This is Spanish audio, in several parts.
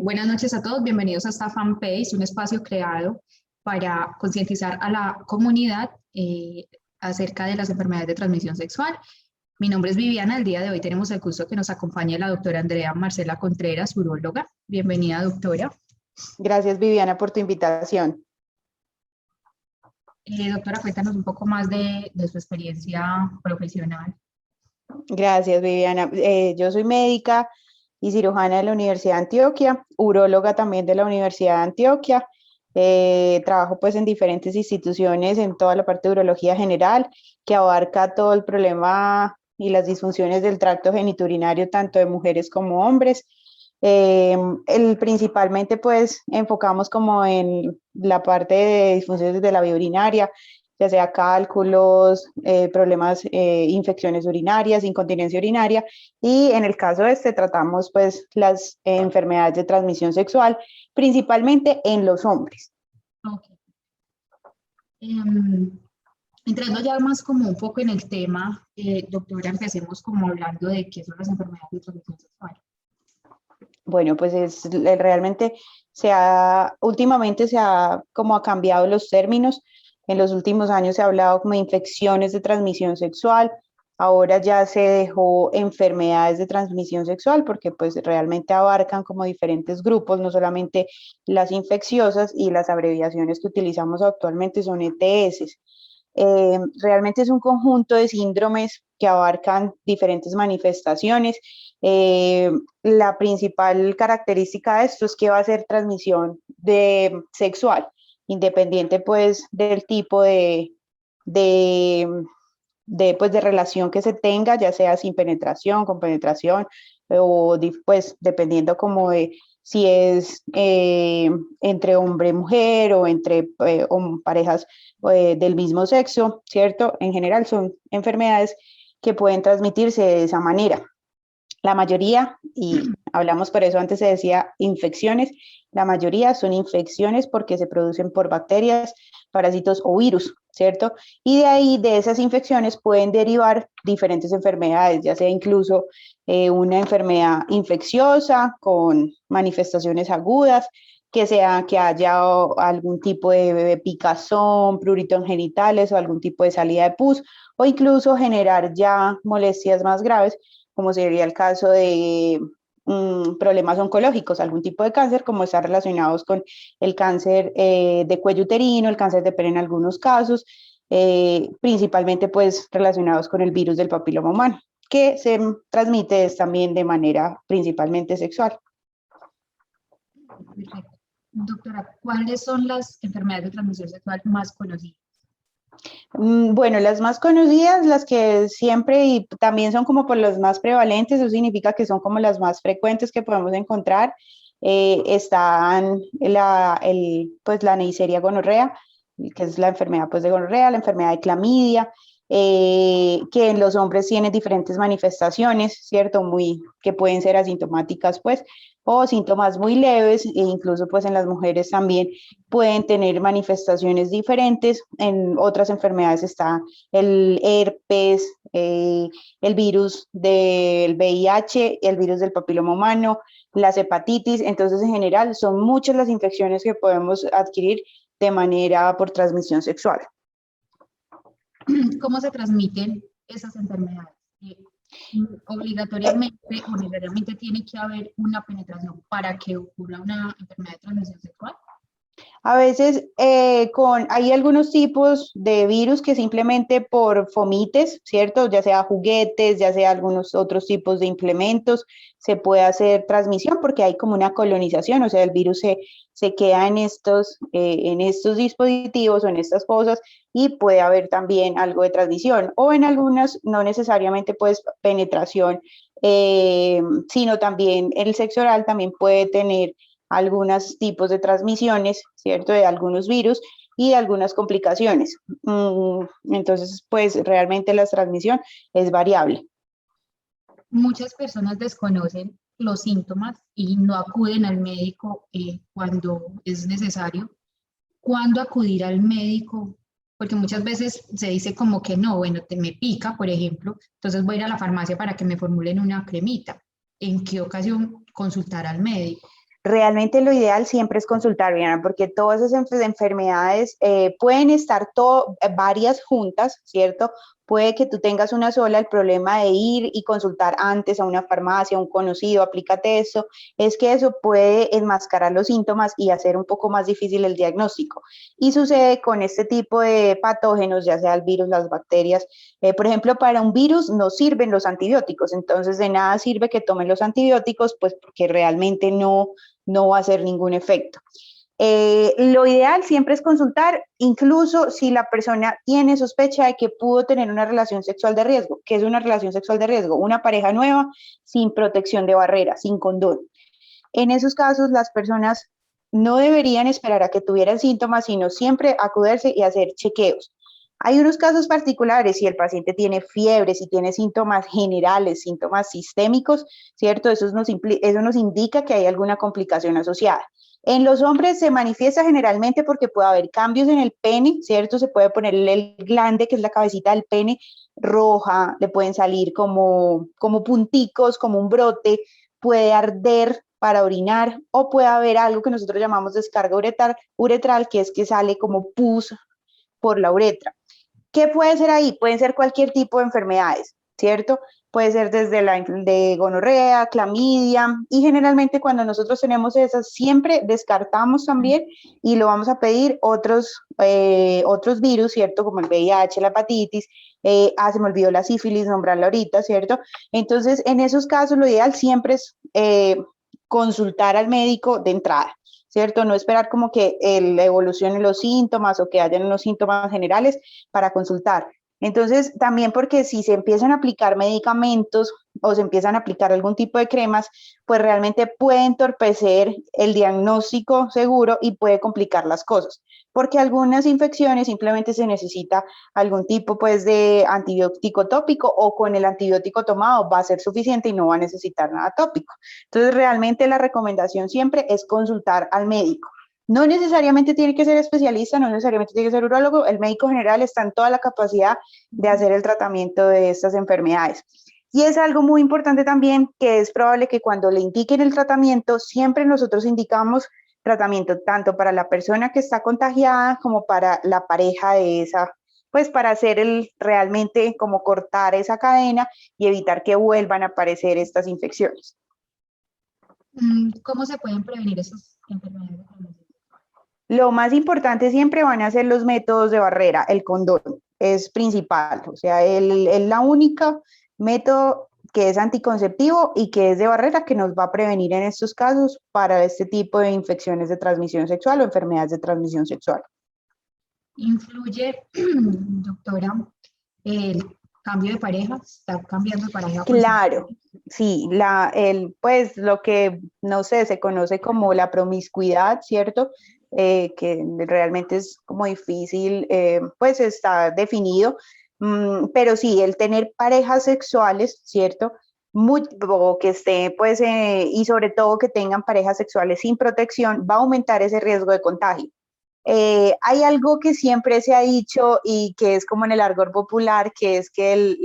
Buenas noches a todos, bienvenidos a esta fanpage, un espacio creado para concientizar a la comunidad acerca de las enfermedades de transmisión sexual. Mi nombre es Viviana, el día de hoy tenemos el gusto que nos acompañe la doctora Andrea Marcela Contreras, uróloga. Bienvenida, doctora. Gracias, Viviana, por tu invitación. Doctora, cuéntanos un poco más de su experiencia profesional. Gracias, Viviana. Yo soy médica y cirujana de la Universidad de Antioquia, uróloga también de la Universidad de Antioquia. Trabajo pues en diferentes instituciones en toda la parte de urología general, que abarca todo el problema y las disfunciones del tracto genitourinario, tanto de mujeres como hombres. Principalmente pues enfocamos como en la parte de disfunciones de la vía urinaria, ya sea cálculos, problemas, infecciones urinarias, incontinencia urinaria, y en el caso este tratamos pues las enfermedades de transmisión sexual, principalmente en los hombres. Okay. Entrando ya más como un poco en el tema, doctora, empecemos como hablando de qué son las enfermedades de transmisión sexual. Bueno, pues realmente últimamente se ha cambiado los términos. En los últimos años se ha hablado como de infecciones de transmisión sexual. Ahora ya se dejó enfermedades de transmisión sexual porque pues realmente abarcan como diferentes grupos, no solamente las infecciosas, y las abreviaciones que utilizamos actualmente son ETS. Realmente es un conjunto de síndromes que abarcan diferentes manifestaciones. La principal característica de esto es que va a ser transmisión sexual, independiente pues del tipo de relación que se tenga, ya sea sin penetración, con penetración, o pues dependiendo como de si es entre hombre y mujer o entre parejas del mismo sexo, ¿cierto? En general son enfermedades que pueden transmitirse de esa manera. La mayoría, y hablamos por eso antes se decía infecciones, la mayoría son infecciones porque se producen por bacterias, parásitos o virus, ¿cierto? Y de ahí, de esas infecciones, pueden derivar diferentes enfermedades, ya sea incluso una enfermedad infecciosa con manifestaciones agudas, que haya algún tipo de picazón, prurito en genitales o algún tipo de salida de pus, o incluso generar ya molestias más graves, como sería el caso de problemas oncológicos, algún tipo de cáncer, como están relacionados con el cáncer de cuello uterino, el cáncer de pene en algunos casos, principalmente pues relacionados con el virus del papiloma humano, que se transmite también de manera principalmente sexual. Perfecto. Doctora, ¿cuáles son las enfermedades de transmisión sexual más conocidas? Bueno, las más conocidas, las que siempre y también son como por las más prevalentes, eso significa que son como las más frecuentes que podemos encontrar, están pues la Neisseria gonorrea, que es la enfermedad pues de gonorrea, la enfermedad de clamidia, que en los hombres tiene diferentes manifestaciones, ¿cierto? Que pueden ser asintomáticas pues, o síntomas muy leves, e incluso pues en las mujeres también pueden tener manifestaciones diferentes. En otras enfermedades está el herpes, el virus del VIH, el virus del papiloma humano, las hepatitis. Entonces, en general, son muchas las infecciones que podemos adquirir de manera por transmisión sexual. ¿Cómo se transmiten esas enfermedades? Obligatoriamente o necesariamente tiene que haber una penetración para que ocurra una enfermedad de transmisión sexual. A veces hay algunos tipos de virus que simplemente por fomites, ¿cierto? Ya sea juguetes, ya sea algunos otros tipos de implementos, se puede hacer transmisión porque hay como una colonización, o sea, el virus se queda en estos dispositivos o en estas cosas, y puede haber también algo de transmisión, o en algunas no necesariamente pues penetración, sino también el sexo oral también puede tener algunos tipos de transmisiones, ¿cierto? De algunos virus y de algunas complicaciones. Entonces, pues realmente la transmisión es variable. Muchas personas desconocen los síntomas y no acuden al médico cuando es necesario. ¿Cuándo acudir al médico? Porque muchas veces se dice como que no, bueno, me pica, por ejemplo, entonces voy a ir a la farmacia para que me formulen una cremita. ¿En qué ocasión consultar al médico? Realmente lo ideal siempre es consultar, Viana, porque todas esas enfermedades pueden estar varias juntas, ¿cierto? Puede que tú tengas una sola, el problema de ir y consultar antes a una farmacia, a un conocido, aplícate eso, es que eso puede enmascarar los síntomas y hacer un poco más difícil el diagnóstico. Y sucede con este tipo de patógenos, ya sea el virus, las bacterias. Por ejemplo, para un virus no sirven los antibióticos, entonces de nada sirve que tomen los antibióticos, pues porque realmente no va a hacer ningún efecto. Lo ideal siempre es consultar, incluso si la persona tiene sospecha de que pudo tener una relación sexual de riesgo. ¿Qué es una relación sexual de riesgo? Una pareja nueva sin protección de barrera, sin condón. En esos casos, las personas no deberían esperar a que tuvieran síntomas, sino siempre acudirse y hacer chequeos. Hay unos casos particulares, si el paciente tiene fiebre, si tiene síntomas generales, síntomas sistémicos, ¿cierto? Eso nos indica que hay alguna complicación asociada. En los hombres se manifiesta generalmente porque puede haber cambios en el pene, ¿cierto? Se puede poner el glande, que es la cabecita del pene, roja, le pueden salir como punticos, como un brote, puede arder para orinar o puede haber algo que nosotros llamamos descarga uretral, que es que sale como pus por la uretra. ¿Qué puede ser ahí? Pueden ser cualquier tipo de enfermedades, ¿cierto? Puede ser desde la de gonorrea, clamidia, y generalmente cuando nosotros tenemos esas, siempre descartamos también y lo vamos a pedir otros virus, ¿cierto? Como el VIH, la hepatitis, se me olvidó la sífilis, nombrarla ahorita, ¿cierto? Entonces, en esos casos, lo ideal siempre es consultar al médico de entrada. ¿Cierto? No esperar como que evolucionen los síntomas o que hayan unos síntomas generales para consultar. Entonces, también porque si se empiezan a aplicar medicamentos o se empiezan a aplicar algún tipo de cremas, pues realmente puede entorpecer el diagnóstico seguro y puede complicar las cosas. Porque algunas infecciones simplemente se necesita algún tipo pues de antibiótico tópico o con el antibiótico tomado va a ser suficiente y no va a necesitar nada tópico. Entonces, realmente la recomendación siempre es consultar al médico. No necesariamente tiene que ser especialista, no necesariamente tiene que ser urólogo, el médico general está en toda la capacidad de hacer el tratamiento de estas enfermedades. Y es algo muy importante también que es probable que cuando le indiquen el tratamiento, siempre nosotros indicamos tratamiento tanto para la persona que está contagiada como para la pareja de esa, pues para hacer realmente como cortar esa cadena y evitar que vuelvan a aparecer estas infecciones. ¿Cómo se pueden prevenir esas enfermedades de transmisión? Lo más importante siempre van a ser los métodos de barrera, el condón es principal, o sea, es la única método que es anticonceptivo y que es de barrera que nos va a prevenir en estos casos para este tipo de infecciones de transmisión sexual o enfermedades de transmisión sexual. ¿Influye, doctora, el cambio de pareja? ¿Está cambiando de pareja? Claro, sí, pues lo que, no sé, se conoce como la promiscuidad, ¿cierto? Que realmente es como difícil, pues está definido, pero sí, el tener parejas sexuales, ¿cierto? O que esté, pues, y sobre todo que tengan parejas sexuales sin protección, va a aumentar ese riesgo de contagio. Hay algo que siempre se ha dicho y que es como en el argot popular, que es que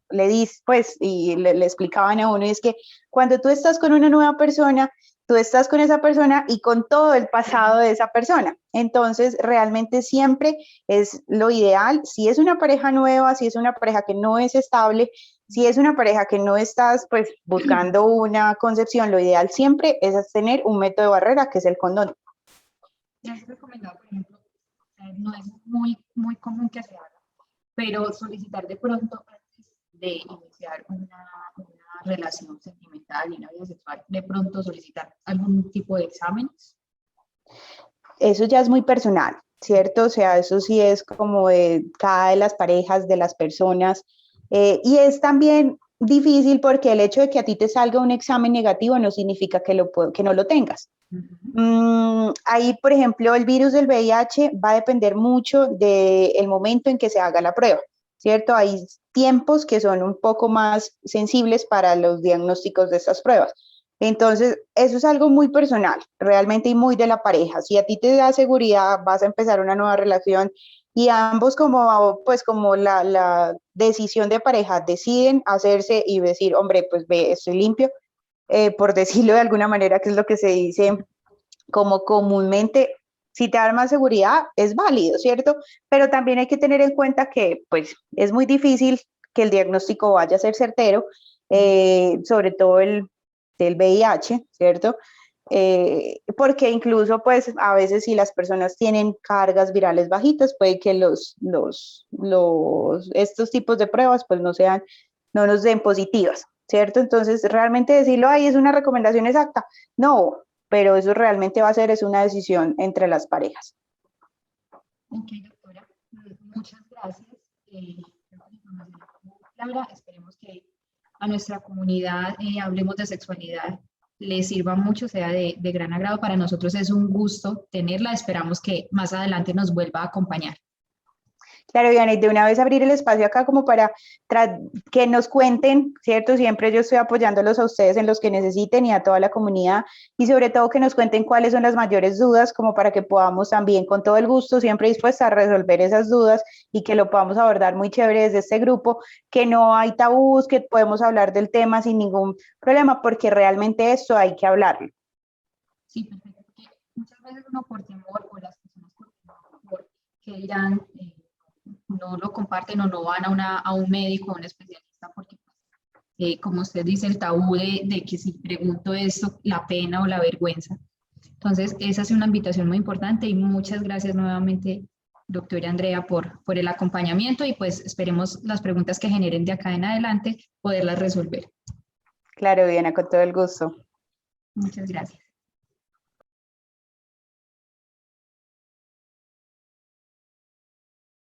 le dice, pues, y le explicaban a uno, y es que cuando tú estás con una nueva persona, tú estás con esa persona y con todo el pasado de esa persona. Entonces, realmente siempre es lo ideal, si es una pareja nueva, si es una pareja que no es estable, si es una pareja que no estás, pues, buscando una concepción, lo ideal siempre es tener un método de barrera, que es el condón. Es recomendado, por ejemplo, no es muy común que se haga, pero solicitar de pronto antes de iniciar una relación sentimental y una vida sexual, de pronto solicitar algún tipo de exámenes. Eso ya es muy personal, ¿cierto? O sea, eso sí es como de cada de las parejas, de las personas, y es también difícil porque el hecho de que a ti te salga un examen negativo no significa que no lo tengas. Ahí, por ejemplo, el virus del VIH va a depender mucho del momento en que se haga la prueba, ¿cierto? Hay tiempos que son un poco más sensibles para los diagnósticos de estas pruebas. Entonces, eso es algo muy personal, realmente y muy de la pareja. Si a ti te da seguridad, vas a empezar una nueva relación y ambos pues como la decisión de pareja deciden hacerse y decir, hombre, pues ve, estoy limpio, por decirlo de alguna manera, que es lo que se dice como comúnmente. Si te da más seguridad, es válido, ¿cierto? Pero también hay que tener en cuenta que pues es muy difícil que el diagnóstico vaya a ser certero, sobre todo el del VIH, ¿cierto? Porque incluso pues a veces si las personas tienen cargas virales bajitas, puede que estos tipos de pruebas pues no nos den positivas, ¿cierto? Entonces realmente decirlo ahí es una recomendación exacta, no, pero eso realmente va a ser es una decisión entre las parejas. Ok, doctora, muchas gracias. Creo que la información estuvo clara. Esperemos que a nuestra comunidad, hablemos de sexualidad, le sirva mucho, sea de gran agrado. Para nosotros es un gusto tenerla. Esperamos que más adelante nos vuelva a acompañar. Claro, Diana, y de una vez abrir el espacio acá como para que nos cuenten, ¿cierto? Siempre yo estoy apoyándolos a ustedes en los que necesiten y a toda la comunidad, y sobre todo que nos cuenten cuáles son las mayores dudas, como para que podamos también, con todo el gusto, siempre dispuesta a resolver esas dudas y que lo podamos abordar muy chévere desde este grupo, que no hay tabús, que podemos hablar del tema sin ningún problema, porque realmente esto hay que hablarlo. Sí, perfecto. Porque muchas veces uno por temor, o las personas por temor, que dirán, no lo comparten o no van a un médico o a un especialista porque, como usted dice, el tabú de que si pregunto esto, la pena o la vergüenza. Entonces, esa es una invitación muy importante y muchas gracias nuevamente, doctora Andrea, por el acompañamiento y pues esperemos las preguntas que generen de acá en adelante poderlas resolver. Claro, Diana, con todo el gusto. Muchas gracias.